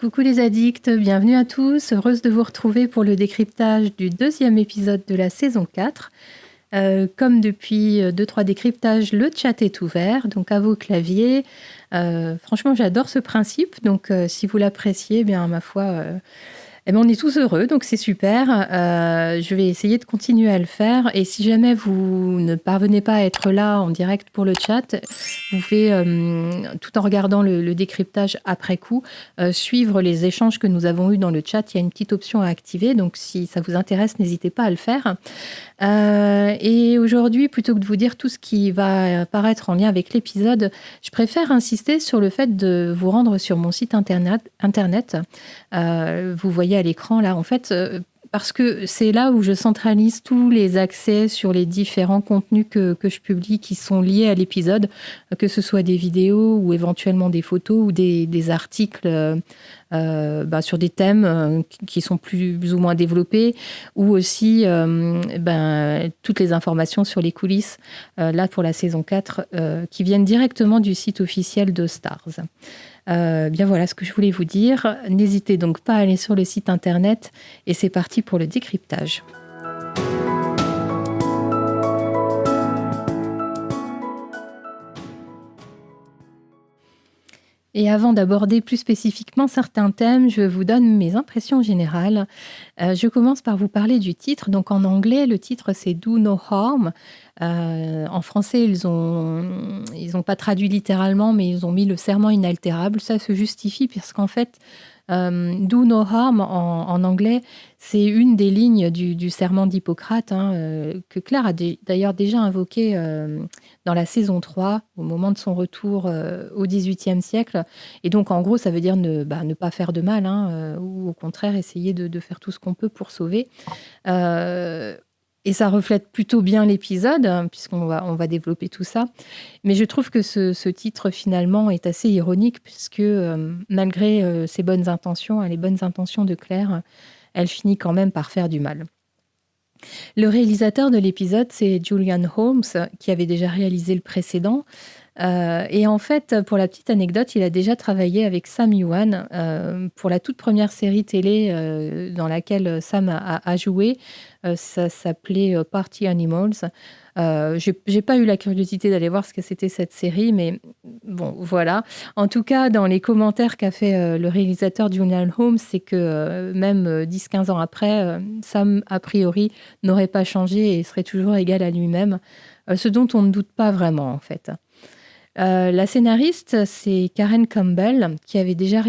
Coucou les addicts, bienvenue à tous. Heureuse de vous retrouver pour le décryptage du 2e épisode de la saison 4. Comme depuis 2-3 décryptages, le chat est ouvert, donc à vos claviers. Franchement, j'adore ce principe, donc si vous l'appréciez, bien ma foi, on est tous heureux, donc c'est super. Je vais essayer de continuer à le faire. Et si jamais vous ne parvenez pas à être là en direct pour le chat, vous pouvez, tout en regardant le décryptage après coup, suivre les échanges que nous avons eus dans le chat. Il y a une petite option à activer, donc si ça vous intéresse, n'hésitez pas à le faire. Et aujourd'hui, plutôt que de vous dire tout ce qui va apparaître en lien avec l'épisode, je préfère insister sur le fait de vous rendre sur mon site internet. Vous voyez à l'écran là, en fait, parce que c'est là où je centralise tous les accès sur les différents contenus que je publie qui sont liés à l'épisode, que ce soit des vidéos ou éventuellement des photos ou des articles sur des thèmes qui sont plus ou moins développés, ou aussi toutes les informations sur les coulisses, là pour la saison 4, qui viennent directement du site officiel de Starz. Bien voilà ce que je voulais vous dire. N'hésitez donc pas à aller sur le site internet et c'est parti pour le décryptage. Et avant d'aborder plus spécifiquement certains thèmes, je vous donne mes impressions générales. Je commence par vous parler du titre. Donc en anglais, le titre c'est Do No Harm. En français, ils ont pas traduit littéralement, mais ils ont mis le serment inaltérable. Ça se justifie puisqu'en fait, Do No Harm en anglais, c'est une des lignes du serment d'Hippocrate que Claire a d'ailleurs déjà invoqué dans la saison 3, au moment de son retour au XVIIIe siècle. Et donc, en gros, ça veut dire ne pas faire de mal, ou au contraire, essayer de faire tout ce qu'on peut pour sauver. Et ça reflète plutôt bien l'épisode, puisqu'on va développer tout ça. Mais je trouve que ce titre, finalement, est assez ironique, puisque malgré ses bonnes intentions, les bonnes intentions de Claire, elle finit quand même par faire du mal. Le réalisateur de l'épisode, c'est Julian Holmes, qui avait déjà réalisé le précédent. Et en fait, pour la petite anecdote, il a déjà travaillé avec Sam Yuan pour la toute première série télé dans laquelle Sam a joué. Ça s'appelait Party Animals. J'ai pas eu la curiosité d'aller voir ce que c'était cette série, mais bon, voilà. En tout cas, dans les commentaires qu'a fait le réalisateur Julian Holmes, c'est que même 10-15 ans après, Sam, a priori, n'aurait pas changé et serait toujours égal à lui-même, ce dont on ne doute pas vraiment, en fait. La scénariste, c'est Karen Campbell, qui avait déjà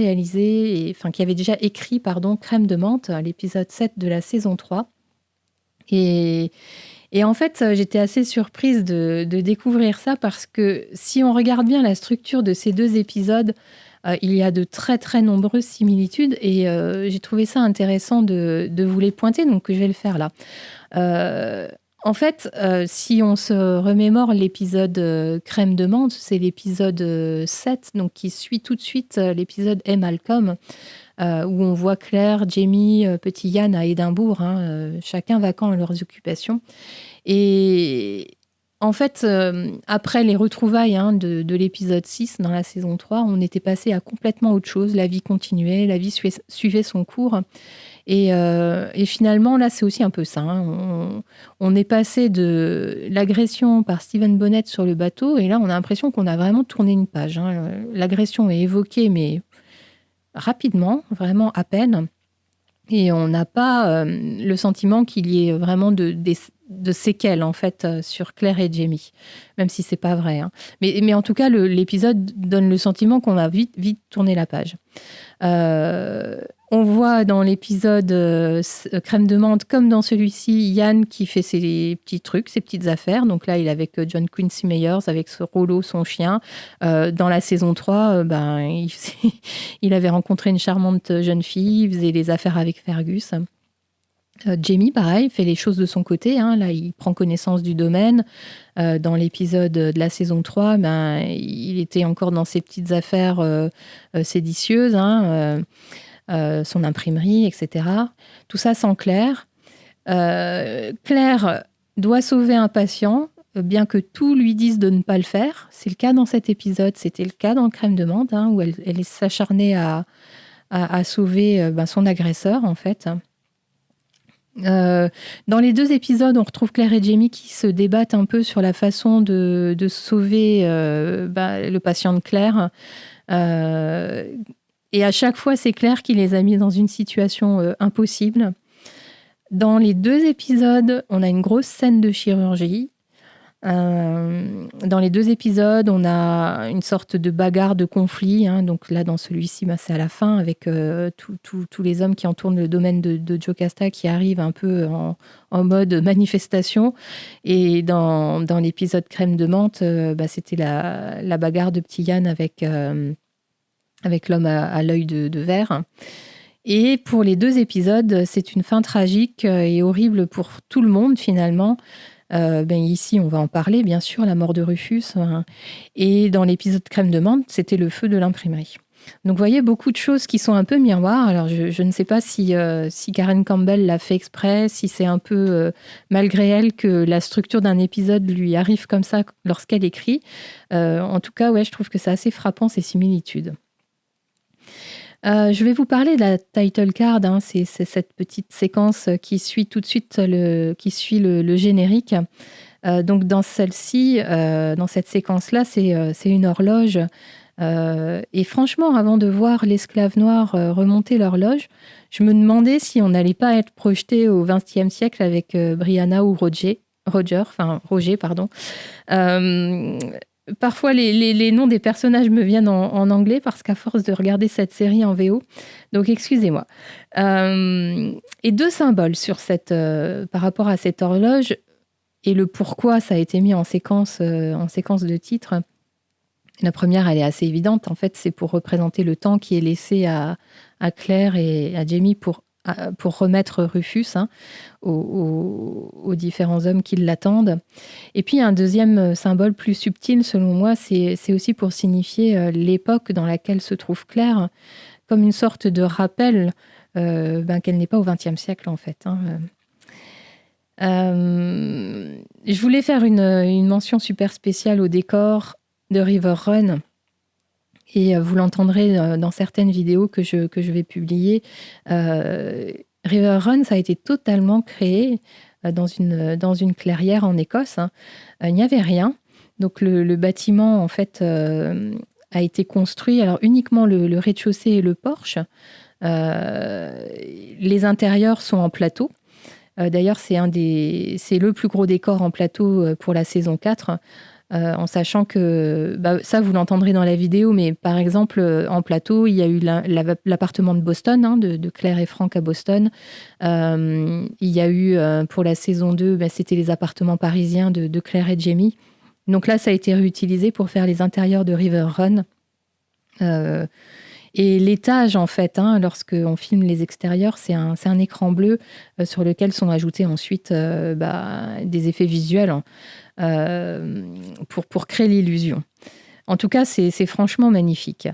écrit Crème de menthe, l'épisode 7 de la saison 3. Et en fait, j'étais assez surprise de découvrir ça parce que si on regarde bien la structure de ces 2 épisodes, il y a de très très nombreuses similitudes et j'ai trouvé ça intéressant de vous les pointer, donc je vais le faire là. En fait, si on se remémore l'épisode Crème de menthe, c'est l'épisode 7, donc qui suit tout de suite l'épisode Et Malcolm, où on voit Claire, Jamie, petit Yann à Édimbourg, chacun vaquant à leurs occupations. Et en fait, après les retrouvailles de l'épisode 6 dans la saison 3, on était passé à complètement autre chose. La vie continuait, la vie suivait son cours. Et finalement, là, c'est aussi un peu ça. On est passé de l'agression par Stephen Bonnet sur le bateau, et là, on a l'impression qu'on a vraiment tourné une page. L'agression est évoquée, mais rapidement, vraiment à peine. Et on n'a pas le sentiment qu'il y ait vraiment de séquelles, en fait, sur Claire et Jamie, même si c'est pas vrai. Mais en tout cas, l'épisode donne le sentiment qu'on a vite tourné la page. On voit dans l'épisode Crème de menthe, comme dans celui-ci, Yann qui fait ses petits trucs, ses petites affaires. Donc là, il est avec John Quincy Myers, avec Rollo, son chien. Dans la saison 3, il avait rencontré une charmante jeune fille, il faisait les affaires avec Fergus. Jamie, pareil, fait les choses de son côté. Là, il prend connaissance du domaine. Dans l'épisode de la saison 3, il était encore dans ses petites affaires séditieuses, son imprimerie, etc. Tout ça sans Claire. Claire doit sauver un patient, bien que tout lui dise de ne pas le faire. C'est le cas dans cet épisode, c'était le cas dans Crème de menthe, où elle s'acharnait à sauver son agresseur, en fait. Dans les 2 épisodes, on retrouve Claire et Jamie qui se débattent un peu sur la façon de sauver le patient de Claire. Et à chaque fois, c'est Claire qui les a mis dans une situation impossible. Dans les 2 épisodes, on a une grosse scène de chirurgie. Dans les 2 épisodes, on a une sorte de bagarre, de conflit. Donc là, dans celui-ci, c'est à la fin, avec tous les hommes qui entourent le domaine de Jocasta qui arrivent un peu en mode manifestation. Et dans l'épisode Crème de menthe, c'était la bagarre de petit Yann avec l'homme à l'œil de verre. Et pour les 2 épisodes, c'est une fin tragique et horrible pour tout le monde, finalement. Ici, on va en parler, bien sûr, la mort de Rufus. Et dans l'épisode Crème de menthe, c'était le feu de l'imprimerie. Donc, vous voyez, beaucoup de choses qui sont un peu miroirs. Alors, je ne sais pas si Karen Campbell l'a fait exprès, si c'est un peu malgré elle que la structure d'un épisode lui arrive comme ça lorsqu'elle écrit. En tout cas, ouais, je trouve que c'est assez frappant, ces similitudes. Je vais vous parler de la title card. C'est cette petite séquence qui suit tout de suite le générique. Donc dans celle-ci, dans cette séquence-là, c'est une horloge. Et franchement, avant de voir l'esclave noir remonter l'horloge, je me demandais si on n'allait pas être projeté au XXe siècle avec Brianna ou Roger. Parfois, les noms des personnages me viennent en anglais parce qu'à force de regarder cette série en VO, donc excusez-moi. Et 2 symboles par rapport à cette horloge et le pourquoi ça a été mis en séquence de titre. La première, elle est assez évidente. En fait, c'est pour représenter le temps qui est laissé à Claire et à Jamie pour remettre Rufus aux différents hommes qui l'attendent. Et puis, un deuxième symbole plus subtil, selon moi, c'est aussi pour signifier l'époque dans laquelle se trouve Claire, comme une sorte de rappel qu'elle n'est pas au XXe siècle, en fait. Je voulais faire une mention super spéciale au décor de River Run. Et vous l'entendrez dans certaines vidéos que je vais publier. River Run, ça a été totalement créé dans une clairière en Écosse. Il n'y avait rien. Donc le bâtiment, en fait, a été construit. Alors uniquement le rez-de-chaussée et le porche. Les intérieurs sont en plateau. D'ailleurs, c'est le plus gros décor en plateau pour la saison 4. En sachant que, ça vous l'entendrez dans la vidéo, mais par exemple, en plateau, il y a eu l'appartement de Boston, de Claire et Frank à Boston. Il y a eu, pour la saison 2, c'était les appartements parisiens de Claire et Jamie. Donc là, ça a été réutilisé pour faire les intérieurs de River Run. Et l'étage, en fait, lorsqu'on filme les extérieurs, c'est un écran bleu sur lequel sont ajoutés ensuite des effets visuels pour créer l'illusion. En tout cas, c'est franchement magnifique.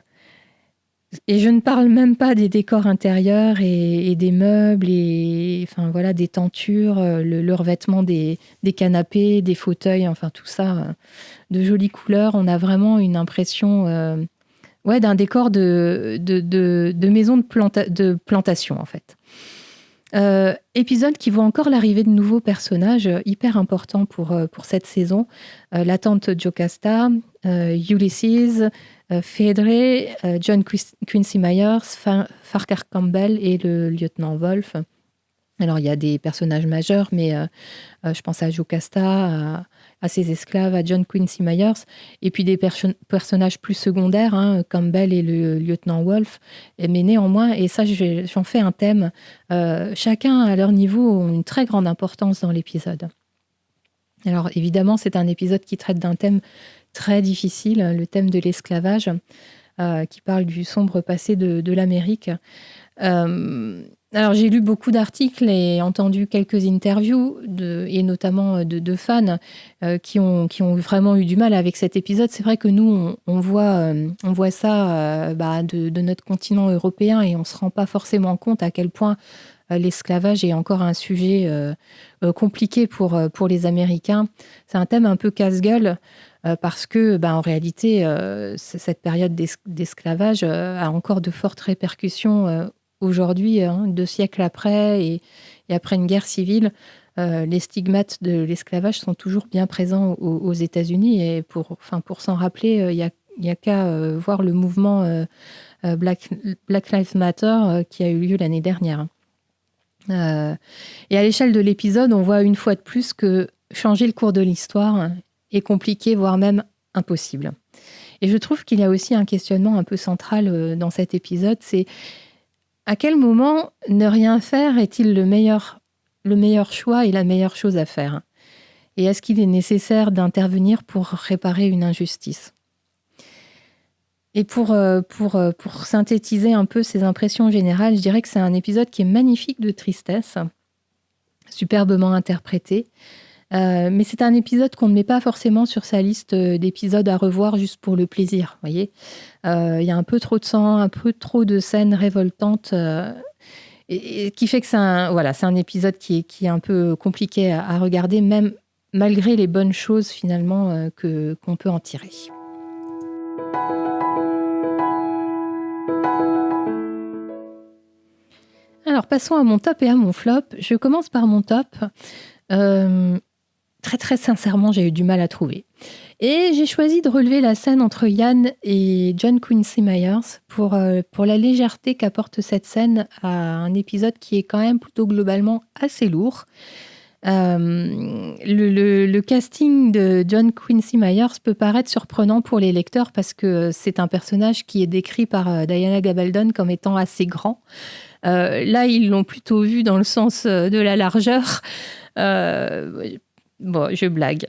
Et je ne parle même pas des décors intérieurs et des meubles, et des tentures, le revêtement des canapés, des fauteuils, tout ça, de jolies couleurs. On a vraiment une impression d'un décor de maison de plantation, en fait. Épisode qui voit encore l'arrivée de nouveaux personnages hyper importants pour cette saison. La tante Jocasta, Ulysses, Phaedre, John Quincy Myers, Farquhar Campbell et le lieutenant Wolf. Alors, il y a des personnages majeurs, mais je pense à Jocasta, à ses esclaves, à John Quincy Myers, et puis des personnages plus secondaires, Campbell et le lieutenant Wolf. Mais néanmoins, et ça, j'en fais un thème, chacun à leur niveau ont une très grande importance dans l'épisode. Alors, évidemment, c'est un épisode qui traite d'un thème très difficile, le thème de l'esclavage, qui parle du sombre passé de l'Amérique. Alors, j'ai lu beaucoup d'articles et entendu quelques interviews, et notamment de fans qui ont vraiment eu du mal avec cet épisode. C'est vrai que nous, on voit ça de notre continent européen et on ne se rend pas forcément compte à quel point l'esclavage est encore un sujet compliqué pour les Américains. C'est un thème un peu casse-gueule. parce que, en réalité, cette période d'esclavage a encore de fortes répercussions aujourd'hui, 2 siècles après, et après une guerre civile. Les stigmates de l'esclavage sont toujours bien présents aux États-Unis, et pour s'en rappeler, il y a qu'à voir le mouvement Black Lives Matter qui a eu lieu l'année dernière. Et à l'échelle de l'épisode, on voit une fois de plus que changer le cours de l'histoire est compliqué, voire même impossible. Et je trouve qu'il y a aussi un questionnement un peu central dans cet épisode, c'est à quel moment ne rien faire est-il le meilleur choix et la meilleure chose à faire? Et est-ce qu'il est nécessaire d'intervenir pour réparer une injustice? Et pour synthétiser un peu ces impressions générales, je dirais que c'est un épisode qui est magnifique de tristesse, superbement interprété. Mais c'est un épisode qu'on ne met pas forcément sur sa liste d'épisodes à revoir juste pour le plaisir, vous voyez. Il y a un peu trop de sang, un peu trop de scènes révoltantes, et qui fait que c'est un épisode qui est un peu compliqué à regarder, même malgré les bonnes choses finalement qu'on peut en tirer. Alors, passons à mon top et à mon flop. Je commence par mon top. Très, très sincèrement, j'ai eu du mal à trouver. Et j'ai choisi de relever la scène entre Ian et John Quincy Myers pour la légèreté qu'apporte cette scène à un épisode qui est quand même plutôt globalement assez lourd. Le casting de John Quincy Myers peut paraître surprenant pour les lecteurs parce que c'est un personnage qui est décrit par Diana Gabaldon comme étant assez grand. Là, ils l'ont plutôt vu dans le sens de la largeur. Bon, je blague.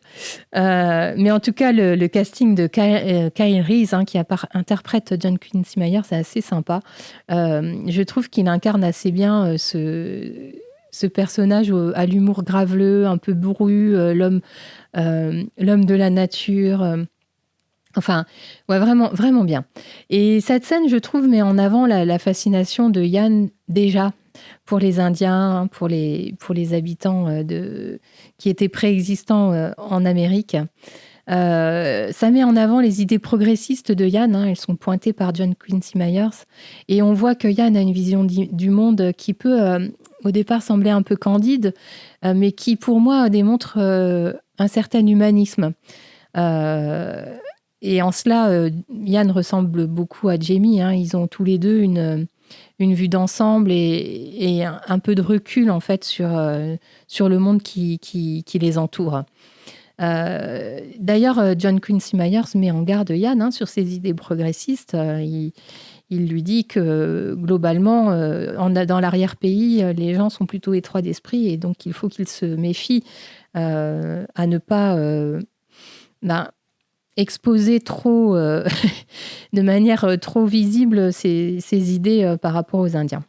Mais en tout cas, le casting de Kyle Reese, qui interprète John Quincy Myers, c'est assez sympa. Je trouve qu'il incarne assez bien ce personnage à l'humour graveleux, un peu bourru, l'homme de la nature. Enfin, ouais, vraiment, vraiment bien. Et cette scène, je trouve, met en avant la fascination de Ian déjà pour les Indiens, pour les habitants qui étaient préexistants en Amérique. Ça met en avant les idées progressistes de Ian, elles sont pointées par John Quincy Myers, et on voit que Ian a une vision du monde qui peut, au départ, sembler un peu candide, mais qui, pour moi, démontre un certain humanisme. Et en cela, Ian ressemble beaucoup à Jamie. Ils ont tous les deux une vue d'ensemble et un peu de recul, en fait, sur le monde qui les entoure. D'ailleurs, John Quincy Myers met en garde Ian sur ses idées progressistes. Il lui dit que, globalement, dans l'arrière-pays, les gens sont plutôt étroits d'esprit, et donc il faut qu'il se méfie à ne pas exposer trop, de manière trop visible ses idées par rapport aux Indiens.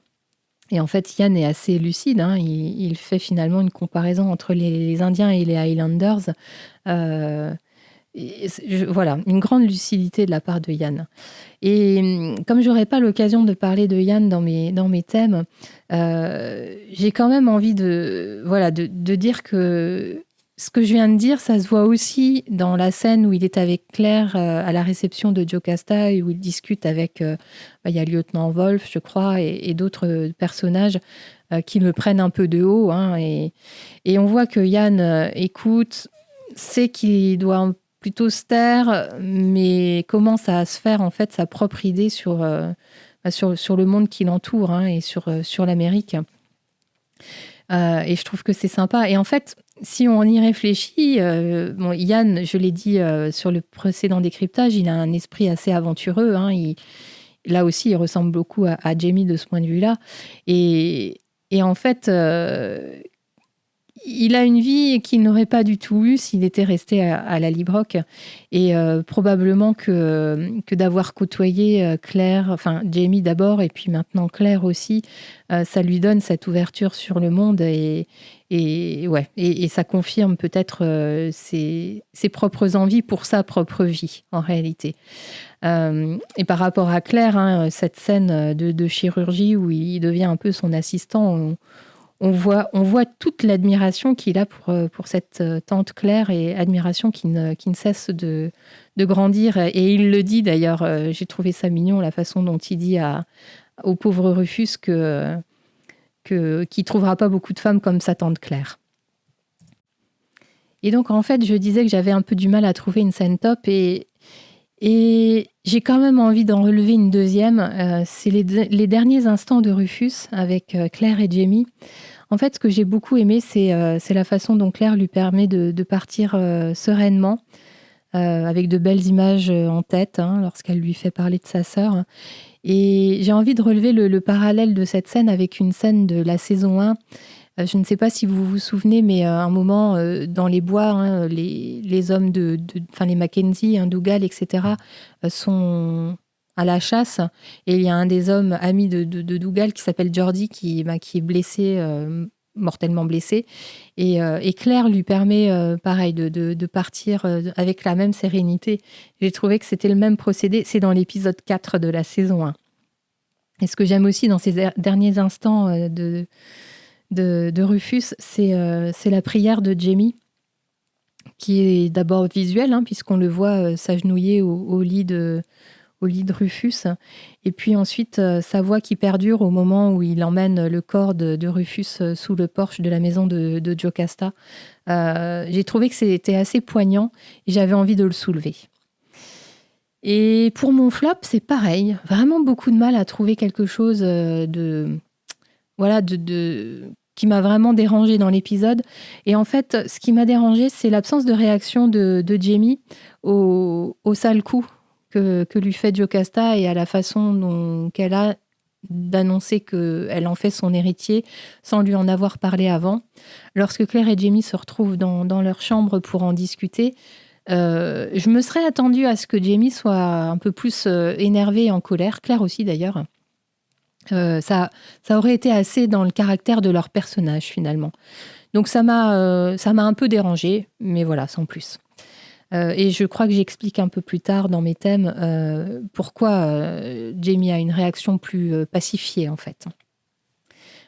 Et en fait, Ian est assez lucide. Il fait finalement une comparaison entre les Indiens et les Highlanders. Voilà, une grande lucidité de la part de Ian. Et comme je n'aurai pas l'occasion de parler de Ian dans mes thèmes, j'ai quand même envie de dire que ce que je viens de dire, ça se voit aussi dans la scène où il est avec Claire à la réception de Jocasta, et où il discute avec, il y a Lieutenant Wolf, je crois, et d'autres personnages qui le prennent un peu de haut. Et on voit que Ian écoute, sait qu'il doit plutôt se taire, mais commence à se faire en fait sa propre idée sur le monde qui l'entoure, et sur l'Amérique. Et je trouve que c'est sympa. Et en fait, si on y réfléchit, Ian, je l'ai dit sur le précédent décryptage, il a un esprit assez aventureux. Là aussi, il ressemble beaucoup à Jamie de ce point de vue-là. Et en fait, il a une vie qu'il n'aurait pas du tout eue s'il était resté à la Librock. Et probablement que d'avoir côtoyé Claire, enfin Jamie d'abord, et puis maintenant Claire aussi, ça lui donne cette ouverture sur le monde, et ça confirme peut-être ses propres envies pour sa propre vie, en réalité. Et par rapport à Claire, cette scène de chirurgie où il devient un peu son assistant, on voit toute l'admiration qu'il a pour cette tante Claire et admiration qui ne cesse de grandir. Et il le dit d'ailleurs, j'ai trouvé ça mignon, la façon dont il dit au pauvre Rufus qu'il ne trouvera pas beaucoup de femmes comme sa tante Claire. Et donc, en fait, je disais que j'avais un peu du mal à trouver une scène top et j'ai quand même envie d'en relever une deuxième. C'est les derniers instants de Rufus avec Claire et Jamie. En fait, ce que j'ai beaucoup aimé, c'est la façon dont Claire lui permet de partir sereinement, avec de belles images en tête, lorsqu'elle lui fait parler de sa sœur. Et j'ai envie de relever le parallèle de cette scène avec une scène de la saison 1. Je ne sais pas si vous vous souvenez, mais à un moment, dans les bois, les hommes les Mackenzie, Dougal, etc., sont à la chasse. Et il y a un des hommes amis de Dougal qui s'appelle Jordi, qui est blessé, mortellement blessé. Et Claire lui permet, pareil, de partir avec la même sérénité. J'ai trouvé que c'était le même procédé. C'est dans l'épisode 4 de la saison 1. Et ce que j'aime aussi dans ces derniers instants de Rufus, c'est la prière de Jamie, qui est d'abord visuelle, puisqu'on le voit s'agenouiller au lit de Rufus. Et puis ensuite, sa voix qui perdure au moment où il emmène le corps de Rufus sous le porche de la maison de Jocasta. J'ai trouvé que c'était assez poignant et j'avais envie de le soulever. Et pour mon flop, c'est pareil. Vraiment beaucoup de mal à trouver quelque chose qui m'a vraiment dérangée dans l'épisode. Et en fait, ce qui m'a dérangée, c'est l'absence de réaction de Jamie au sale coup que lui fait Jocasta et à la façon qu'elle a d'annoncer qu'elle en fait son héritier sans lui en avoir parlé avant. Lorsque Claire et Jamie se retrouvent dans leur chambre pour en discuter, je me serais attendue à ce que Jamie soit un peu plus énervée et en colère. Claire aussi d'ailleurs. Ça aurait été assez dans le caractère de leur personnage finalement. Donc ça m'a un peu dérangée, mais voilà, sans plus. Et je crois que j'explique un peu plus tard dans mes thèmes pourquoi Jamie a une réaction plus pacifiée en fait.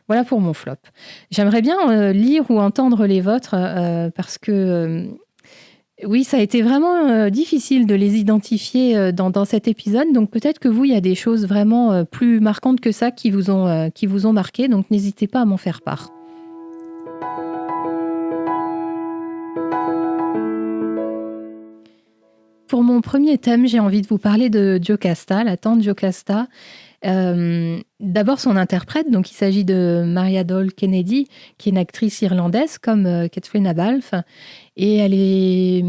Voilà pour mon flop. J'aimerais bien lire ou entendre les vôtres parce que oui, ça a été vraiment difficile de les identifier dans cet épisode. Donc peut-être que vous, il y a des choses vraiment plus marquantes que ça qui vous ont marqué. Donc n'hésitez pas à m'en faire part. Pour mon premier thème, j'ai envie de vous parler de Jocasta, la tante Jocasta. D'abord son interprète, donc il s'agit de Maria Dole Kennedy, qui est une actrice irlandaise comme Catherine Abalf, et elle est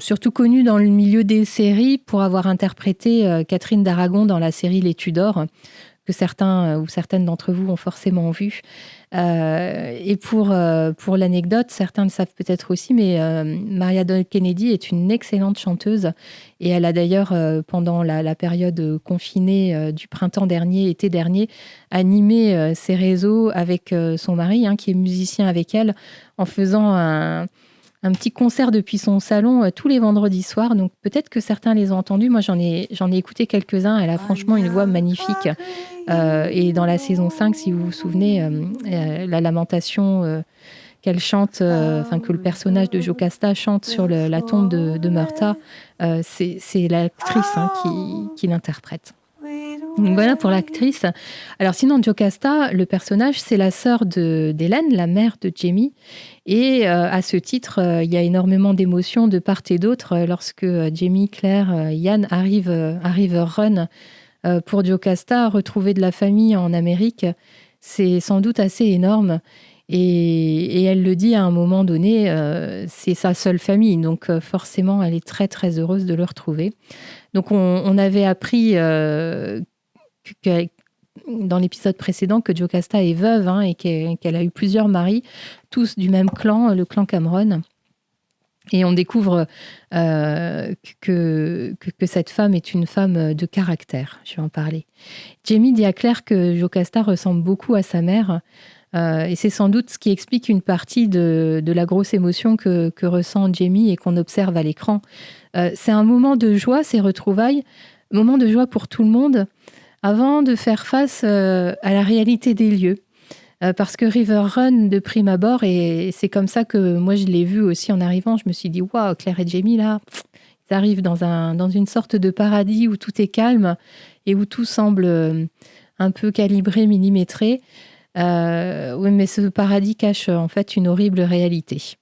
surtout connue dans le milieu des séries pour avoir interprété Catherine d'Aragon dans la série Les Tudors, que certains ou certaines d'entre vous ont forcément vu. Et pour l'anecdote, certains le savent peut-être aussi, mais Maria Dole Kennedy est une excellente chanteuse et elle a d'ailleurs, pendant la période confinée du printemps dernier, été dernier, animé ses réseaux avec son mari, qui est musicien avec elle, en faisant un petit concert depuis son salon tous les vendredis soirs. Donc peut-être que certains les ont entendus. Moi, j'en ai écouté quelques-uns. Elle a franchement une voix magnifique. Et dans la saison 5, si vous vous souvenez, la lamentation qu'elle chante, que le personnage de Jocasta chante sur la tombe de Murtagh, c'est l'actrice qui l'interprète. Donc voilà pour l'actrice. Alors sinon, Jocasta, le personnage, c'est la sœur d'Hélène, la mère de Jamie. Et à ce titre, il y a énormément d'émotions de part et d'autre lorsque Jamie, Claire, Yann arrivent run pour Jocasta, retrouver de la famille en Amérique. C'est sans doute assez énorme. Et elle le dit à un moment donné, c'est sa seule famille. Donc forcément, elle est très très heureuse de le retrouver. Donc on avait appris dans l'épisode précédent que Jocasta est veuve et qu'elle a eu plusieurs maris, tous du même clan, le clan Cameron. Et on découvre que cette femme est une femme de caractère. Je vais en parler. Jamie dit à Claire que Jocasta ressemble beaucoup à sa mère. Et c'est sans doute ce qui explique une partie de la grosse émotion que ressent Jamie et qu'on observe à l'écran. C'est un moment de joie, ces retrouvailles, moment de joie pour tout le monde, avant de faire face à la réalité des lieux. parce que River Run, de prime abord, et c'est comme ça que moi je l'ai vu aussi en arrivant, je me suis dit, waouh, Claire et Jamie, là, ils arrivent dans une sorte de paradis où tout est calme et où tout semble un peu calibré, millimétré. Oui, mais ce paradis cache en fait une horrible réalité.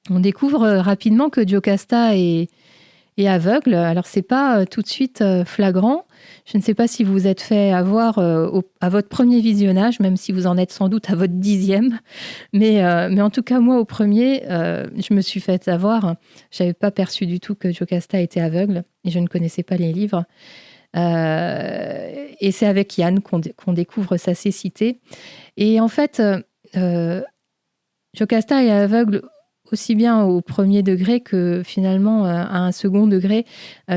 On découvre rapidement que Jocasta est aveugle. Alors, c'est pas tout de suite flagrant. Je ne sais pas si vous vous êtes fait avoir à votre premier visionnage, même si vous en êtes sans doute à votre 10e. Mais en tout cas, moi, au premier, je me suis fait avoir. Je n'avais pas perçu du tout que Jocasta était aveugle et je ne connaissais pas les livres. Et c'est avec Yann qu'on découvre sa cécité. Et en fait, Jocasta est aveugle aussi bien au premier degré que finalement à un second degré,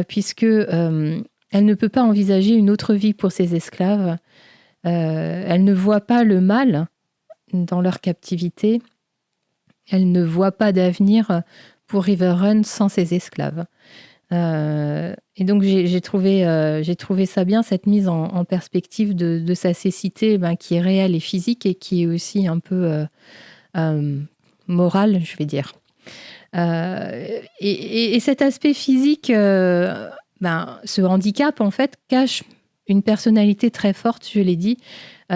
puisque elle ne peut pas envisager une autre vie pour ses esclaves. Elle ne voit pas le mal dans leur captivité. Elle ne voit pas d'avenir pour River Run sans ses esclaves. Et donc j'ai trouvé ça bien, cette mise en perspective de sa cécité, qui est réelle et physique et qui est aussi un peu morale, je vais dire. Et cet aspect physique, ce handicap, en fait, cache une personnalité très forte, je l'ai dit.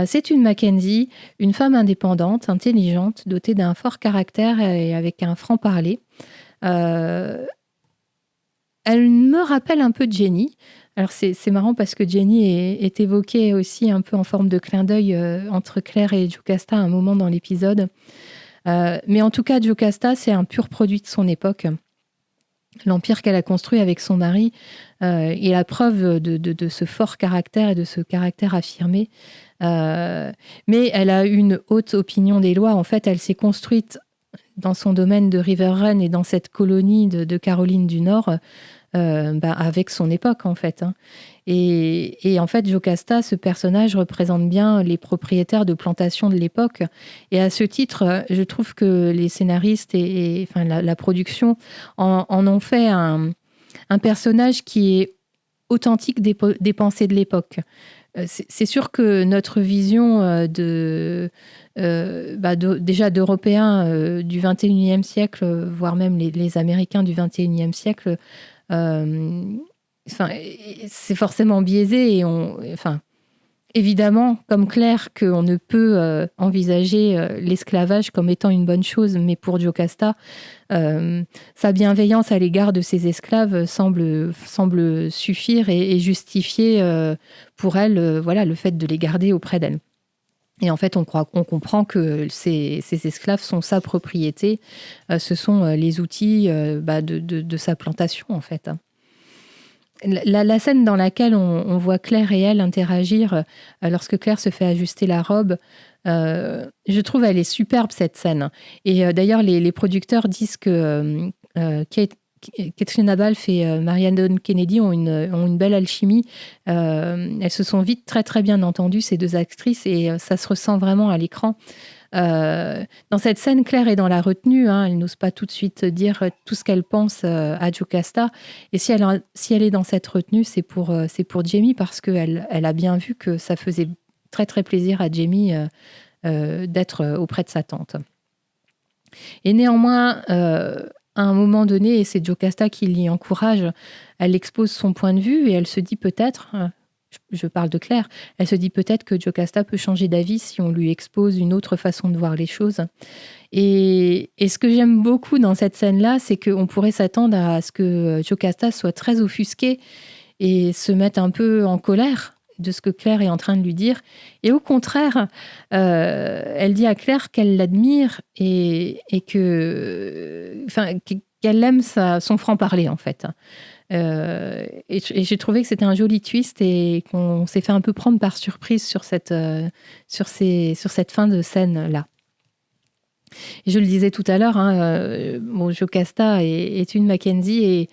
C'est une Mackenzie, une femme indépendante, intelligente, dotée d'un fort caractère et avec un franc-parler. Elle me rappelle un peu Jenny. Alors, c'est marrant parce que Jenny est évoquée aussi un peu en forme de clin d'œil entre Claire et Jocasta à un moment dans l'épisode. Mais en tout cas, Jocasta, c'est un pur produit de son époque. L'empire qu'elle a construit avec son mari est la preuve de ce fort caractère et de ce caractère affirmé. Mais elle a une haute opinion des lois. En fait, elle s'est construite dans son domaine de River Run et dans cette colonie de Caroline du Nord avec son époque, en fait. Et en fait, Jocasta, ce personnage représente bien les propriétaires de plantations de l'époque. Et à ce titre, je trouve que les scénaristes et la production en ont fait un personnage qui est authentique des pensées de l'époque. C'est sûr que notre vision déjà d'Européens du 21e siècle, voire même les Américains du 21e siècle, c'est forcément biaisé et évidemment, comme Claire, qu'on ne peut envisager l'esclavage comme étant une bonne chose, mais pour Jocasta, sa bienveillance à l'égard de ses esclaves semble suffire et justifier pour elle le fait de les garder auprès d'elle. Et en fait, on comprend que ces esclaves sont sa propriété, ce sont les outils de sa plantation, en fait. La scène dans laquelle on voit Claire et elle interagir lorsque Claire se fait ajuster la robe, je trouve elle est superbe, cette scène. Et d'ailleurs, les producteurs disent que Katrina Balfe et Marianne Kennedy ont une belle alchimie. Elles se sont vite très très bien entendues, ces deux actrices, et ça se ressent vraiment à l'écran. Dans cette scène, Claire est dans la retenue. Elle n'ose pas tout de suite dire tout ce qu'elle pense à Jocasta. Et si elle est dans cette retenue, c'est pour Jamie, parce qu'elle a bien vu que ça faisait très très plaisir à Jamie d'être auprès de sa tante. Et néanmoins, à un moment donné, et c'est Jocasta qui l'y encourage, elle expose son point de vue et elle se dit peut-être, je parle de Claire, elle se dit peut-être que Jocasta peut changer d'avis si on lui expose une autre façon de voir les choses. Et ce que j'aime beaucoup dans cette scène-là, c'est qu'on pourrait s'attendre à ce que Jocasta soit très offusquée et se mette un peu en colère de ce que Claire est en train de lui dire. Et au contraire, elle dit à Claire qu'elle l'admire et qu'elle aime son franc-parler, en fait. Et j'ai trouvé que c'était un joli twist et qu'on s'est fait un peu prendre par surprise sur cette fin de scène-là. Et je le disais tout à l'heure, Jocasta est une Mackenzie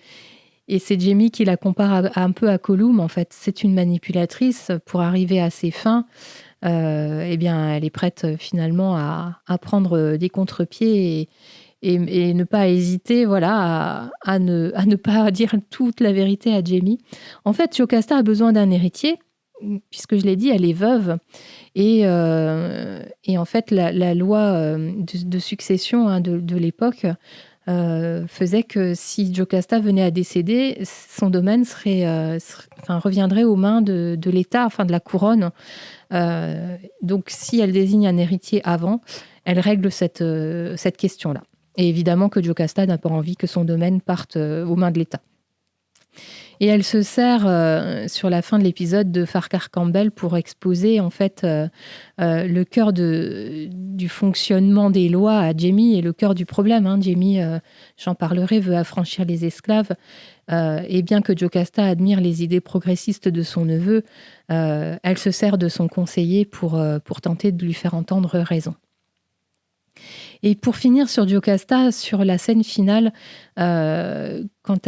et c'est Jamie qui la compare un peu à Colum. En fait, c'est une manipulatrice. Pour arriver à ses fins, elle est prête finalement à prendre des contre-pieds et ne pas hésiter à ne pas dire toute la vérité à Jamie. En fait, Jocasta a besoin d'un héritier puisque je l'ai dit, elle est veuve. Et en fait, la loi de succession de l'époque faisait que si Jocasta venait à décéder, son domaine reviendrait aux mains de l'État, enfin de la couronne. Donc, si elle désigne un héritier avant, elle règle cette question-là. Et évidemment que Jocasta n'a pas envie que son domaine parte aux mains de l'État. Et elle se sert sur la fin de l'épisode de Farquhar Campbell pour exposer en fait le cœur du fonctionnement des lois à Jamie et le cœur du problème. Jamie, j'en parlerai, veut affranchir les esclaves. Et bien que Jocasta admire les idées progressistes de son neveu, elle se sert de son conseiller pour tenter de lui faire entendre raison. Et pour finir sur Jocasta, sur la scène finale, quand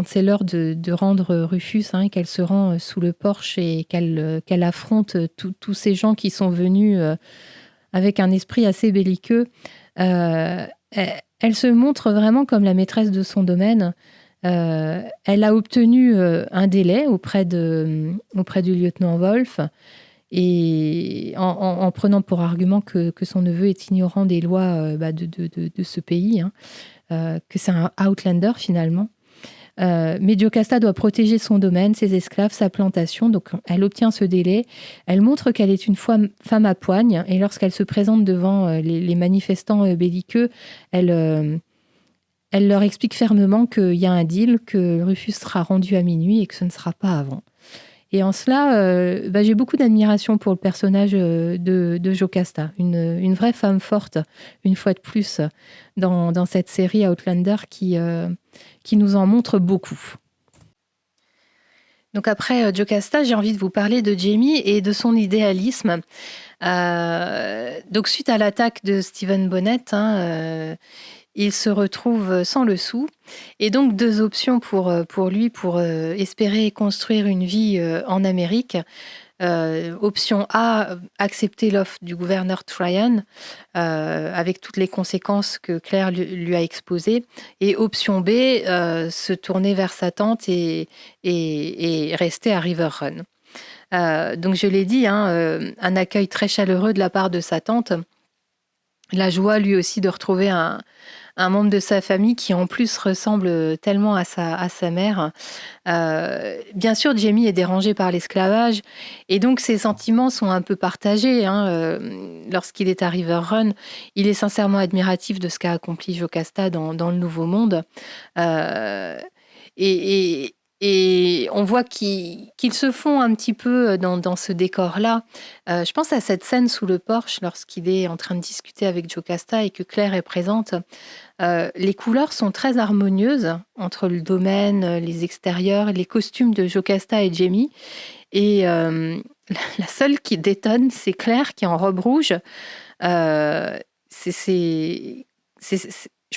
c'est l'heure de rendre Rufus, qu'elle se rend sous le porche et qu'elle affronte tous ces gens qui sont venus avec un esprit assez belliqueux, elle se montre vraiment comme la maîtresse de son domaine. Elle a obtenu un délai auprès du lieutenant Wolf, et en prenant pour argument que son neveu est ignorant des lois de ce pays, que c'est un Outlander finalement. Mais Jocasta doit protéger son domaine, ses esclaves, sa plantation, donc elle obtient ce délai. Elle montre qu'elle est une femme à poigne, et lorsqu'elle se présente devant les manifestants belliqueux, elle leur explique fermement qu'il y a un deal, que Rufus sera rendu à minuit et que ce ne sera pas avant. Et en cela, j'ai beaucoup d'admiration pour le personnage de Jocasta, une vraie femme forte, une fois de plus, dans cette série Outlander qui nous en montre beaucoup. Donc après Jocasta, j'ai envie de vous parler de Jamie et de son idéalisme. Donc suite à l'attaque de Stephen Bonnet, il se retrouve sans le sou. Et donc, 2 options pour lui, pour espérer construire une vie en Amérique. Option A, accepter l'offre du gouverneur Tryon, avec toutes les conséquences que Claire lui a exposées. Et option B, se tourner vers sa tante et rester à River Run. Donc, je l'ai dit, un accueil très chaleureux de la part de sa tante. La joie, lui aussi, de retrouver un membre de sa famille qui en plus ressemble tellement à sa mère. Bien sûr, Jamie est dérangé par l'esclavage et donc ses sentiments sont un peu partagés. Lorsqu'il est à River Run, il est sincèrement admiratif de ce qu'a accompli Jocasta dans le Nouveau Monde. Et on voit qu'ils se font un petit peu dans ce décor-là. Je pense à cette scène sous le porche lorsqu'il est en train de discuter avec Jocasta et que Claire est présente. Les couleurs sont très harmonieuses entre le domaine, les extérieurs, les costumes de Jocasta et Jamie. Et la seule qui détonne, c'est Claire qui est en robe rouge. Je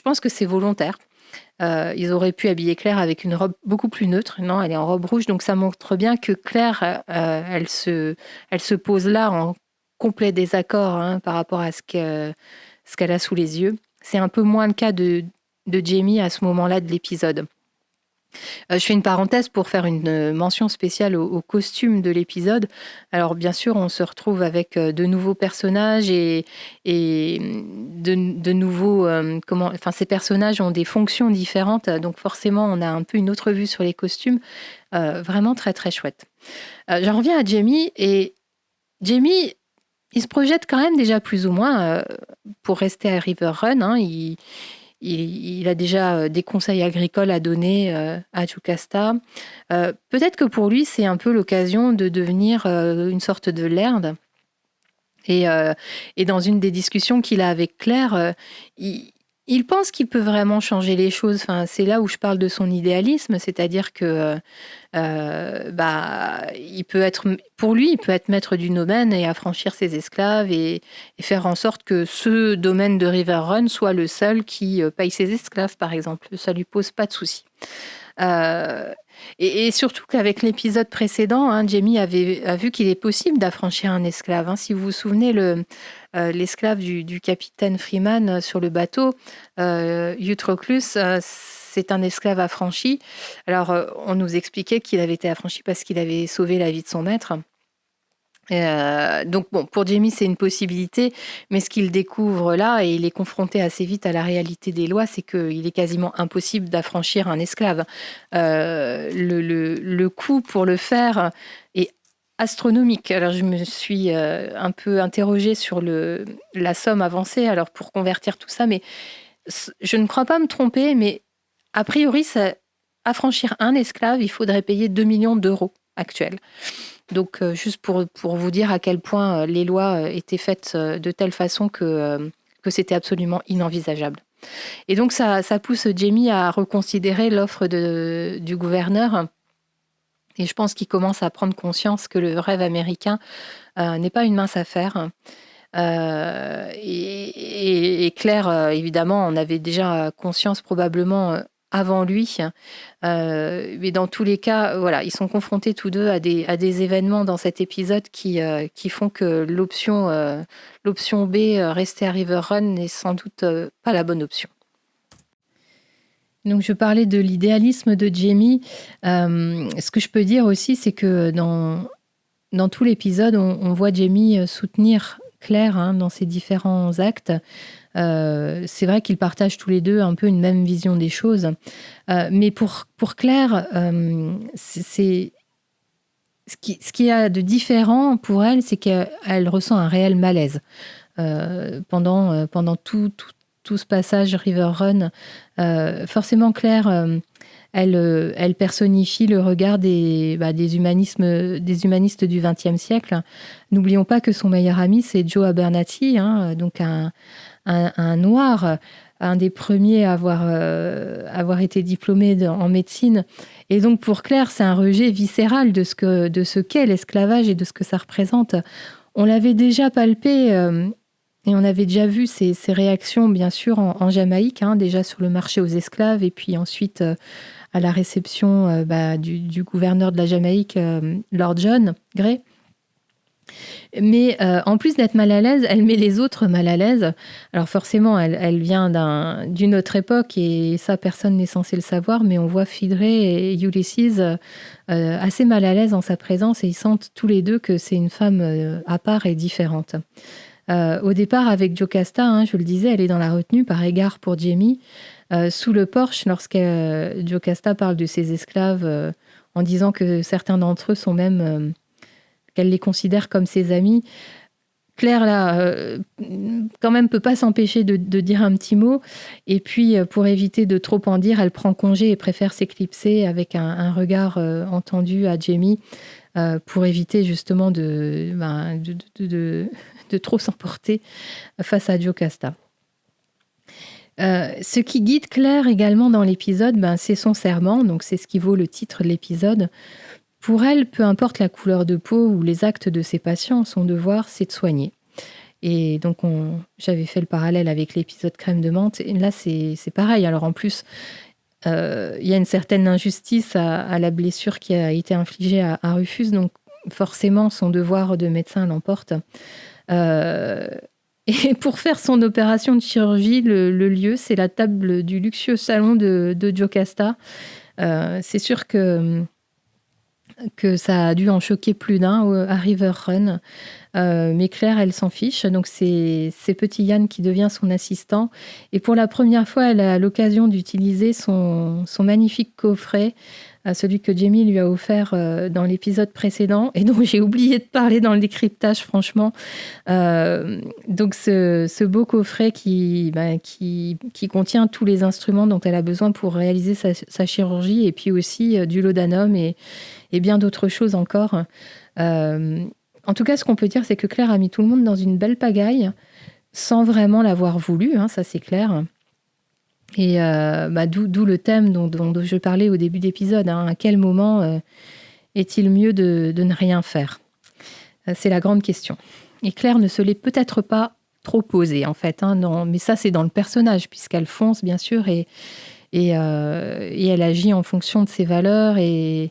pense que c'est volontaire. Ils auraient pu habiller Claire avec une robe beaucoup plus neutre. Non, elle est en robe rouge. Donc ça montre bien que Claire, elle se pose là en complet désaccord par rapport à ce qu'elle a sous les yeux. C'est un peu moins le cas de Jamie à ce moment-là de l'épisode. Je fais une parenthèse pour faire une mention spéciale au costume de l'épisode. Alors bien sûr, on se retrouve avec de nouveaux personnages et de nouveaux... ces personnages ont des fonctions différentes, donc forcément, on a un peu une autre vue sur les costumes. Vraiment très, très chouette. J'en reviens à Jamie, et Jamie, il se projette quand même déjà plus ou moins pour rester à River Run. Il a déjà des conseils agricoles à donner à Jocasta. Peut-être que pour lui, c'est un peu l'occasion de devenir une sorte de laird. Et dans une des discussions qu'il a avec Claire, il pense qu'il peut vraiment changer les choses. Enfin, c'est là où je parle de son idéalisme, c'est-à-dire que pour lui, il peut être maître du domaine et affranchir ses esclaves et faire en sorte que ce domaine de River Run soit le seul qui paye ses esclaves, par exemple. Ça lui pose pas de souci. Et surtout qu'avec l'épisode précédent, Jamie a vu qu'il est possible d'affranchir un esclave. Si vous vous souvenez, l'esclave du capitaine Freeman sur le bateau, Eutroclus, c'est un esclave affranchi. Alors, on nous expliquait qu'il avait été affranchi parce qu'il avait sauvé la vie de son maître. Donc bon, pour Jamie, c'est une possibilité, mais ce qu'il découvre là, et il est confronté assez vite à la réalité des lois, c'est qu'il est quasiment impossible d'affranchir un esclave. Le coût pour le faire est astronomique. Alors je me suis un peu interrogée sur la somme avancée alors pour convertir tout ça, mais je ne crois pas me tromper, mais a priori, affranchir un esclave, il faudrait payer 2 millions d'euros actuels. Donc, juste pour vous dire à quel point les lois étaient faites de telle façon que c'était absolument inenvisageable. Et donc, ça pousse Jamie à reconsidérer l'offre du gouverneur. Et je pense qu'il commence à prendre conscience que le rêve américain n'est pas une mince affaire. Et Claire, évidemment, en avait déjà conscience probablement avant lui. Mais dans tous les cas, voilà, ils sont confrontés tous deux à des événements dans cet épisode qui font que l'option B, rester à River Run, n'est sans doute pas la bonne option. Donc, je parlais de l'idéalisme de Jamie. Ce que je peux dire aussi, c'est que dans tout l'épisode, on voit Jamie soutenir Claire dans ses différents actes. C'est vrai qu'ils partagent tous les deux un peu une même vision des choses. Mais pour Claire, ce qui y a de différent pour elle, c'est qu'elle ressent un réel malaise. Pendant tout ce passage River Run, forcément Claire, elle personnifie le regard des humanistes du XXe siècle. N'oublions pas que son meilleur ami, c'est Joe Abernathy, donc un noir, un des premiers à avoir été diplômé en médecine. Et donc pour Claire, c'est un rejet viscéral de ce qu'est l'esclavage et de ce que ça représente. On l'avait déjà palpé et on avait déjà vu ces réactions, bien sûr, en Jamaïque, déjà sur le marché aux esclaves, et puis ensuite à la réception du gouverneur de la Jamaïque, Lord John Gray. Mais en plus d'être mal à l'aise, elle met les autres mal à l'aise. Alors forcément, elle vient d'une autre époque et ça, personne n'est censé le savoir, mais on voit Phidré et Ulysses assez mal à l'aise en sa présence et ils sentent tous les deux que c'est une femme à part et différente. Au départ, avec Jocasta, je le disais, elle est dans la retenue par égard pour Jamie. Sous le porche, lorsque Jocasta parle de ses esclaves en disant que certains d'entre eux sont même... qu'elle les considère comme ses amis. Claire, là, quand même, peut pas s'empêcher de dire un petit mot. Et puis, pour éviter de trop en dire, elle prend congé et préfère s'éclipser avec un regard entendu à Jamie pour éviter justement de trop s'emporter face à Jocasta. Ce qui guide Claire également dans l'épisode, c'est son serment. Donc, c'est ce qui vaut le titre de l'épisode. Pour elle, peu importe la couleur de peau ou les actes de ses patients, son devoir, c'est de soigner. Et donc, j'avais fait le parallèle avec l'épisode crème de menthe. Et là, c'est pareil. Alors, en plus, il y a une certaine injustice à la blessure qui a été infligée à Rufus. Donc, forcément, son devoir de médecin l'emporte. Et pour faire son opération de chirurgie, le lieu, c'est la table du luxueux salon de Jocasta. C'est sûr que ça a dû en choquer plus d'un à River Run. Mais Claire, elle s'en fiche. Donc, c'est petit Yann qui devient son assistant. Et pour la première fois, elle a l'occasion d'utiliser son magnifique coffret, celui que Jamie lui a offert dans l'épisode précédent et dont j'ai oublié de parler dans le décryptage, franchement. Donc, ce beau coffret qui contient tous les instruments dont elle a besoin pour réaliser sa chirurgie et puis aussi du laudanum et bien d'autres choses encore. En tout cas, ce qu'on peut dire, c'est que Claire a mis tout le monde dans une belle pagaille sans vraiment l'avoir voulu, ça c'est clair. Et d'où le thème dont je parlais au début d'épisode. À quel moment est-il mieux de ne rien faire ? C'est la grande question. Et Claire ne se l'est peut-être pas trop posée, en fait. Mais ça, c'est dans le personnage, puisqu'elle fonce, bien sûr, et elle agit en fonction de ses valeurs et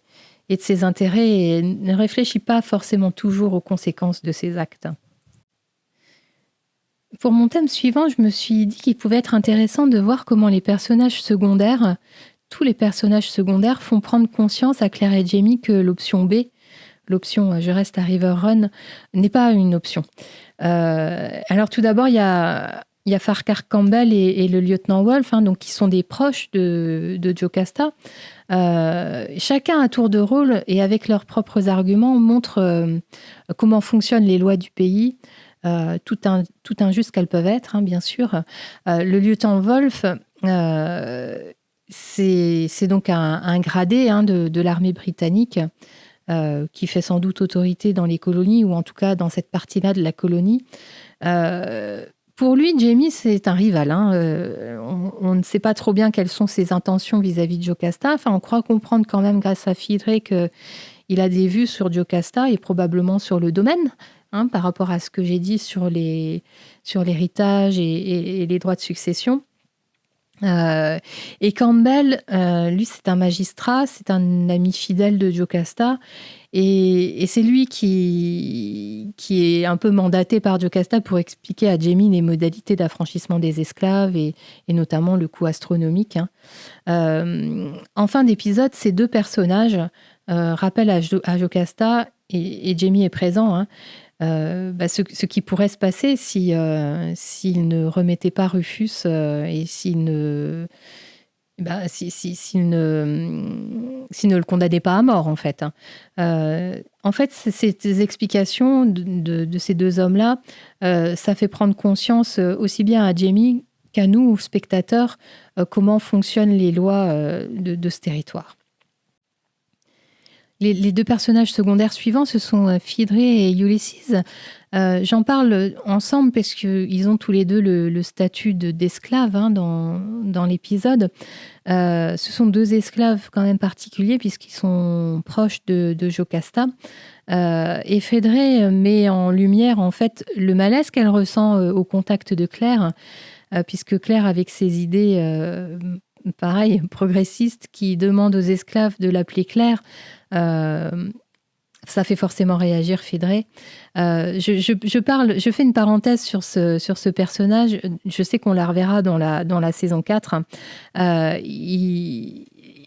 de ses intérêts et ne réfléchit pas forcément toujours aux conséquences de ses actes. Pour mon thème suivant, je me suis dit qu'il pouvait être intéressant de voir comment les personnages secondaires tous les personnages secondaires font prendre conscience à Claire et Jamie que l'option B, l'option je reste à River Run, n'est pas une option. Alors tout d'abord, il y a Farquhar Campbell et le lieutenant Wolf, donc, qui sont des proches de Jocasta. Chacun à tour de rôle et avec leurs propres arguments montre comment fonctionnent les lois du pays, tout injustes qu'elles peuvent être, bien sûr. Le lieutenant Wolf, c'est donc un gradé de l'armée britannique qui fait sans doute autorité dans les colonies, ou en tout cas dans cette partie-là de la colonie. Pour lui, Jamie, c'est un rival. On ne sait pas trop bien quelles sont ses intentions vis-à-vis de Jocasta. Enfin, on croit comprendre quand même, grâce à Fidre, qu'il a des vues sur Jocasta et probablement sur le domaine, par rapport à ce que j'ai dit sur l'héritage et les droits de succession. Et Campbell, lui, c'est un magistrat, c'est un ami fidèle de Jocasta, et c'est lui qui est un peu mandaté par Jocasta pour expliquer à Jamie les modalités d'affranchissement des esclaves et notamment le coût astronomique. En fin d'épisode, ces deux personnages rappellent à Jocasta, et Jamie est présent, ce qui pourrait se passer s'il ne remettait pas Rufus et s'il ne le condamnait pas à mort, en fait. En fait, ces explications de ces deux hommes-là, ça fait prendre conscience aussi bien à Jamie qu'à nous, spectateurs, comment fonctionnent les lois de ce territoire. Les deux personnages secondaires suivants, ce sont Fidre et Ulysses. J'en parle ensemble parce qu'ils ont tous les deux le statut d'esclaves dans l'épisode. Ce sont deux esclaves quand même particuliers puisqu'ils sont proches de Jocasta. Et Fidre met en lumière en fait le malaise qu'elle ressent au contact de Claire, puisque Claire, avec ses idées pareil, progressistes, qui demandent aux esclaves de l'appeler Claire, ça fait forcément réagir Fidre. Je fais une parenthèse sur ce personnage. Je sais qu'on la reverra dans la saison 4.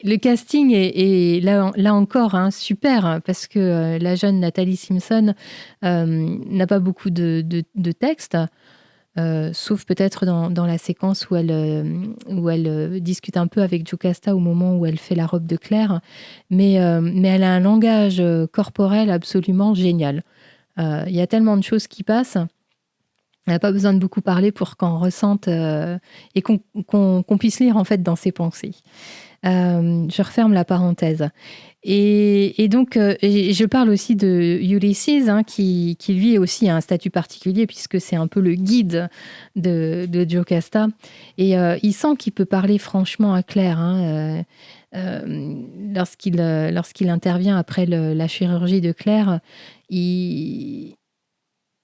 Le casting est là encore super, parce que la jeune Nathalie Simpson n'a pas beaucoup de texte. Sauf peut-être dans la séquence où elle discute un peu avec Jocasta au moment où elle fait la robe de Claire. Mais elle a un langage corporel absolument génial. Il y a tellement de choses qui passent. Elle n'a pas besoin de beaucoup parler pour qu'on ressente et qu'on puisse lire en fait dans ses pensées. Je referme la parenthèse. Et donc, je parle aussi de Ulysses, qui lui aussi a un statut particulier, puisque c'est un peu le guide de Jocasta. Et il sent qu'il peut parler franchement à Claire. Lorsqu'il intervient après la chirurgie de Claire,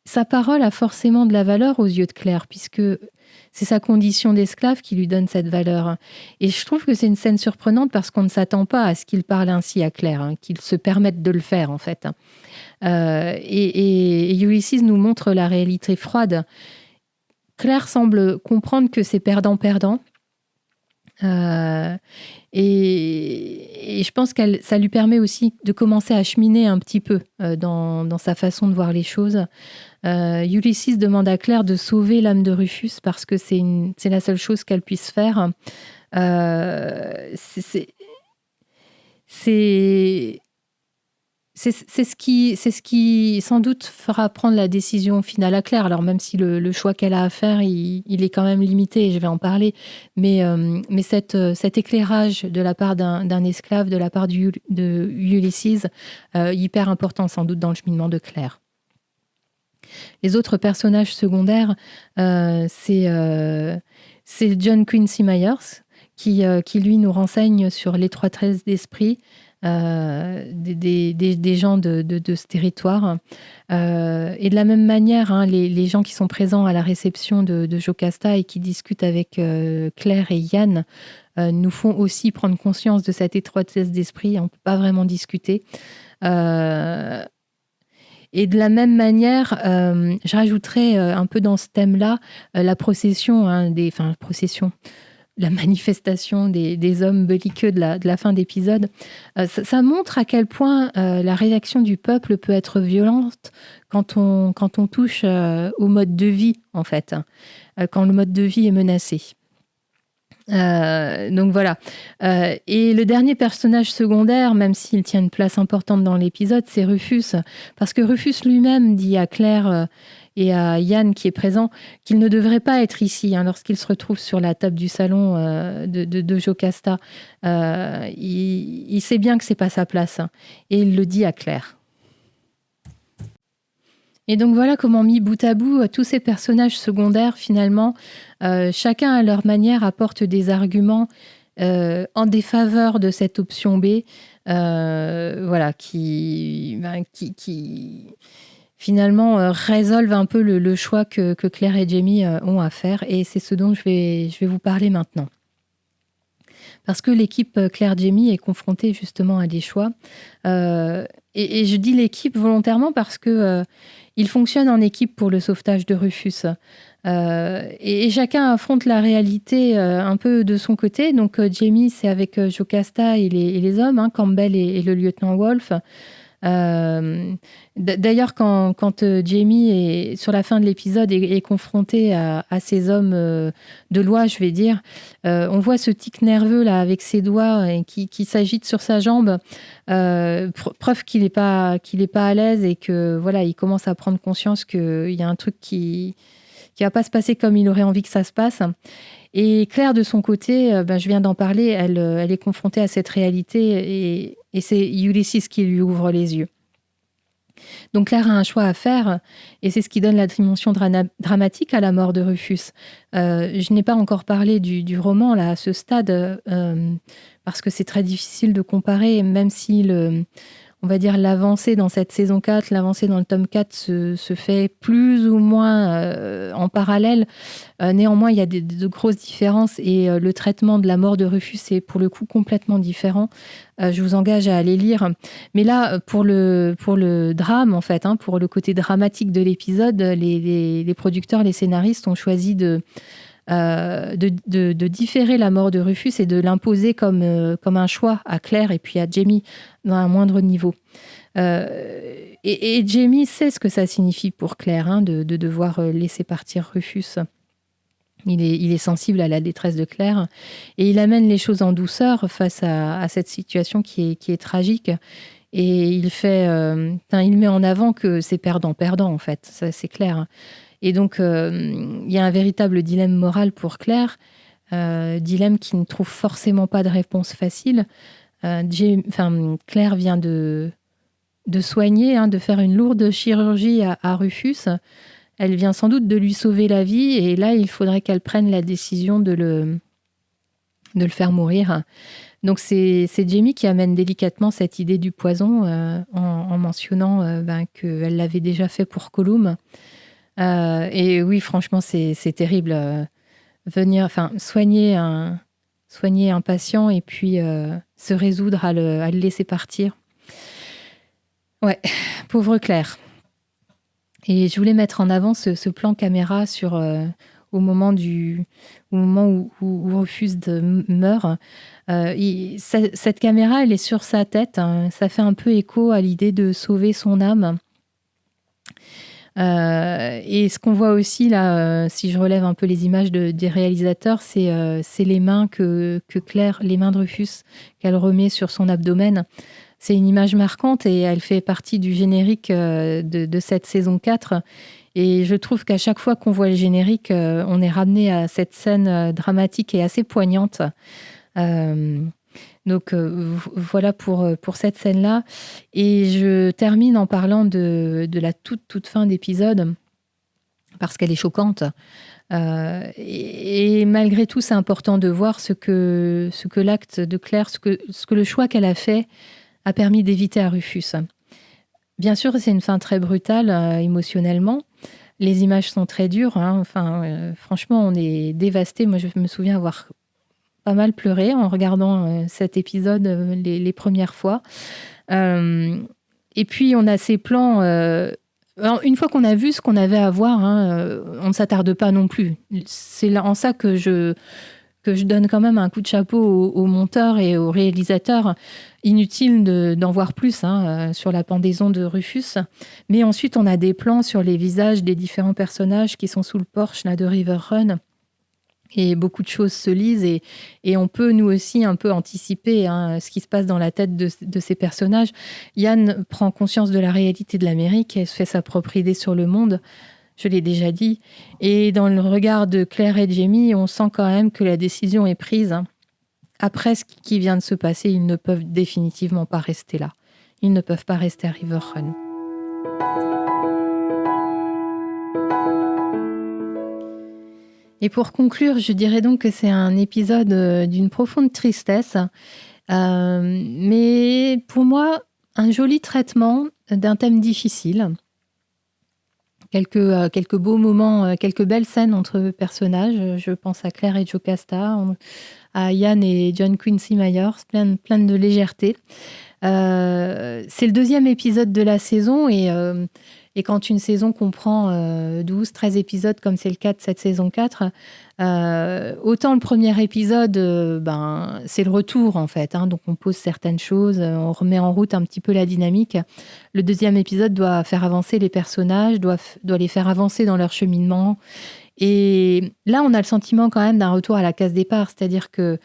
sa parole a forcément de la valeur aux yeux de Claire, puisque c'est sa condition d'esclave qui lui donne cette valeur. Et je trouve que c'est une scène surprenante parce qu'on ne s'attend pas à ce qu'il parle ainsi à Claire, qu'il se permette de le faire, en fait. Et Ulysses nous montre la réalité froide. Claire semble comprendre que c'est perdant-perdant. Et je pense que ça lui permet aussi de commencer à cheminer un petit peu dans sa façon de voir les choses. Ulysses demande à Claire de sauver l'âme de Rufus parce que c'est la seule chose qu'elle puisse faire. C'est ce qui sans doute fera prendre la décision finale à Claire. Alors même si le choix qu'elle a à faire, il est quand même limité, et je vais en parler, mais cet éclairage de la part d'un esclave, de la part de Ulysses, hyper important sans doute dans le cheminement de Claire. Les autres personnages secondaires, c'est John Quincy Myers, qui lui nous renseigne sur l'étroitesse d'esprit des gens de ce territoire. Et de la même manière, les gens qui sont présents à la réception de Jocasta et qui discutent avec Claire et Yann nous font aussi prendre conscience de cette étroitesse d'esprit. On ne peut pas vraiment discuter. Et de la même manière, je rajouterais un peu dans ce thème-là la procession, procession. la manifestation des hommes belliqueux de la fin d'épisode, ça montre à quel point la réaction du peuple peut être violente quand on touche au mode de vie, en fait, quand le mode de vie est menacé. Donc voilà. Et le dernier personnage secondaire, même s'il tient une place importante dans l'épisode, c'est Rufus. Parce que Rufus lui-même dit à Claire et à Yann qui est présent qu'il ne devrait pas être ici lorsqu'il se retrouve sur la table du salon de Jocasta. Il sait bien que c'est pas sa place et il le dit à Claire. Et donc voilà comment, mis bout à bout, tous ces personnages secondaires, finalement, chacun à leur manière apporte des arguments en défaveur de cette option B, qui finalement résolvent un peu le choix que Claire et Jamie ont à faire. Et c'est ce dont je vais vous parler maintenant. Parce que l'équipe Claire-Jamie est confrontée justement à des choix. Et je dis l'équipe volontairement parce que ils fonctionnent en équipe pour le sauvetage de Rufus. Et chacun affronte la réalité un peu de son côté. Donc Jamie, c'est avec Jocasta et les hommes, Campbell et le lieutenant Wolf. D'ailleurs, quand Jamie est sur la fin de l'épisode est confronté à ces hommes de loi, je vais dire, on voit ce tic nerveux là avec ses doigts et qui s'agite sur sa jambe, preuve qu'il est pas à l'aise et que voilà, il commence à prendre conscience qu'il y a un truc qui va pas se passer comme il aurait envie que ça se passe. Et Claire, de son côté, je viens d'en parler, elle est confrontée à cette réalité et c'est Ulysses qui lui ouvre les yeux. Donc Claire a un choix à faire et c'est ce qui donne la dimension dramatique à la mort de Rufus. Je n'ai pas encore parlé du roman là, à ce stade parce que c'est très difficile de comparer, même si on va dire l'avancée dans cette saison 4, l'avancée dans le tome 4 se fait plus ou moins en parallèle. Néanmoins, il y a de grosses différences et le traitement de la mort de Rufus est pour le coup complètement différent. Je vous engage à aller lire. Mais là, pour le drame, en fait, pour le côté dramatique de l'épisode, les producteurs, les scénaristes ont choisi de différer la mort de Rufus et de l'imposer comme un choix à Claire et puis à Jamie dans un moindre niveau. Et Jamie sait ce que ça signifie pour Claire de devoir laisser partir Rufus. Il est sensible à la détresse de Claire et il amène les choses en douceur face à cette situation qui est tragique. Et il met en avant que c'est perdant-perdant, en fait. Ça, c'est clair. Et donc, il y a un véritable dilemme moral pour Claire, dilemme qui ne trouve forcément pas de réponse facile. Claire vient de soigner, de faire une lourde chirurgie à Rufus. Elle vient sans doute de lui sauver la vie et là, il faudrait qu'elle prenne la décision de le faire mourir. Donc, c'est Jamie qui amène délicatement cette idée du poison en mentionnant qu'elle l'avait déjà fait pour Colum. Et oui, franchement, c'est terrible. Soigner un patient et puis se résoudre à le laisser partir. Ouais, pauvre Claire. Et je voulais mettre en avant ce plan caméra au moment où Rufus meurt. Cette caméra, elle est sur sa tête. Ça fait un peu écho à l'idée de sauver son âme. Et ce qu'on voit aussi là, si je relève un peu les images des réalisateurs, c'est les mains que Claire, les mains de Rufus, qu'elle remet sur son abdomen. C'est une image marquante et elle fait partie du générique de cette saison 4. Et je trouve qu'à chaque fois qu'on voit le générique, on est ramené à cette scène dramatique et assez poignante. Donc voilà pour cette scène-là. Et je termine en parlant de la toute fin d'épisode, parce qu'elle est choquante. Et malgré tout, c'est important de voir ce que l'acte de Claire, ce que le choix qu'elle a fait a permis d'éviter à Rufus. Bien sûr, c'est une fin très brutale émotionnellement. Les images sont très dures. Franchement, on est dévastés. Moi, je me souviens avoir pas mal pleuré en regardant cet épisode les premières fois. Et puis, on a ces plans... une fois qu'on a vu ce qu'on avait à voir, on ne s'attarde pas non plus. C'est là en ça que que je donne quand même un coup de chapeau aux monteurs et aux réalisateurs. Inutile d'en voir plus sur la pendaison de Rufus. Mais ensuite, on a des plans sur les visages des différents personnages qui sont sous le porche là, de River Run. Et beaucoup de choses se lisent et on peut nous aussi un peu anticiper ce qui se passe dans la tête de ces personnages. Yann prend conscience de la réalité de l'Amérique et se fait sa propre idée sur le monde, je l'ai déjà dit. Et dans le regard de Claire et Jamie, on sent quand même que la décision est prise. Après ce qui vient de se passer, ils ne peuvent définitivement pas rester là. Ils ne peuvent pas rester à River Run. Et pour conclure, je dirais donc que c'est un épisode d'une profonde tristesse, mais pour moi, un joli traitement d'un thème difficile. Quelques beaux moments, quelques belles scènes entre personnages. Je pense à Claire et Jocasta, à Ian et John Quincy Myers, plein de légèreté. C'est le 2e épisode de la saison et quand une saison comprend 12, 13 épisodes, comme c'est le cas de cette saison 4, autant le premier épisode, c'est le retour en fait. Donc on pose certaines choses, on remet en route un petit peu la dynamique. Le 2e épisode doit faire avancer les personnages, doit les faire avancer dans leur cheminement. Et là, on a le sentiment quand même d'un retour à la case départ, c'est-à-dire que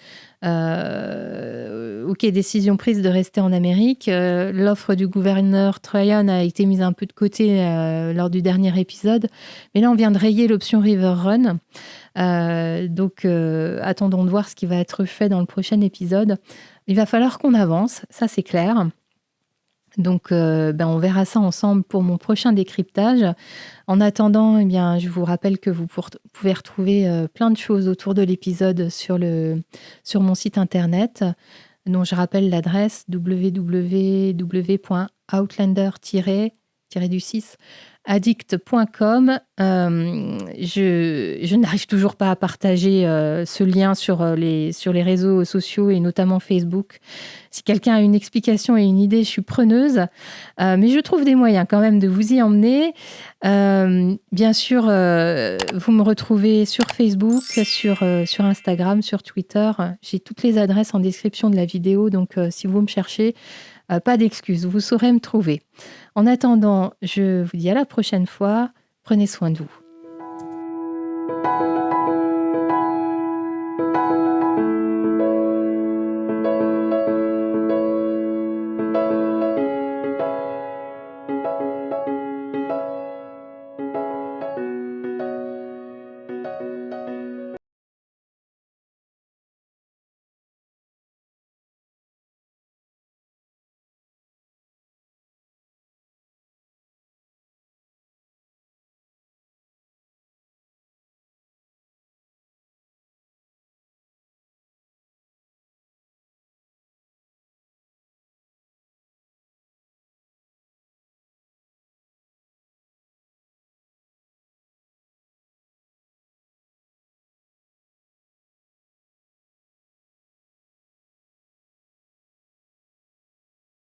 décision prise de rester en Amérique. L'offre du gouverneur Tryon a été mise un peu de côté lors du dernier épisode. Mais là, on vient de rayer l'option River Run. Donc, attendons de voir ce qui va être fait dans le prochain épisode. Il va falloir qu'on avance, ça c'est clair. Donc, on verra ça ensemble pour mon prochain décryptage. En attendant, je vous rappelle que vous pouvez retrouver plein de choses autour de l'épisode sur mon site internet, dont je rappelle l'adresse www.outlander-addict.com. Je n'arrive toujours pas à partager ce lien sur les réseaux sociaux et notamment Facebook. Si quelqu'un a une explication et une idée, je suis preneuse. Mais je trouve des moyens quand même de vous y emmener. Bien sûr, vous me retrouvez sur Facebook, sur Instagram, sur Twitter. J'ai toutes les adresses en description de la vidéo. Donc, si vous me cherchez, pas d'excuses, vous saurez me trouver. En attendant, je vous dis à la prochaine fois. Prenez soin de vous.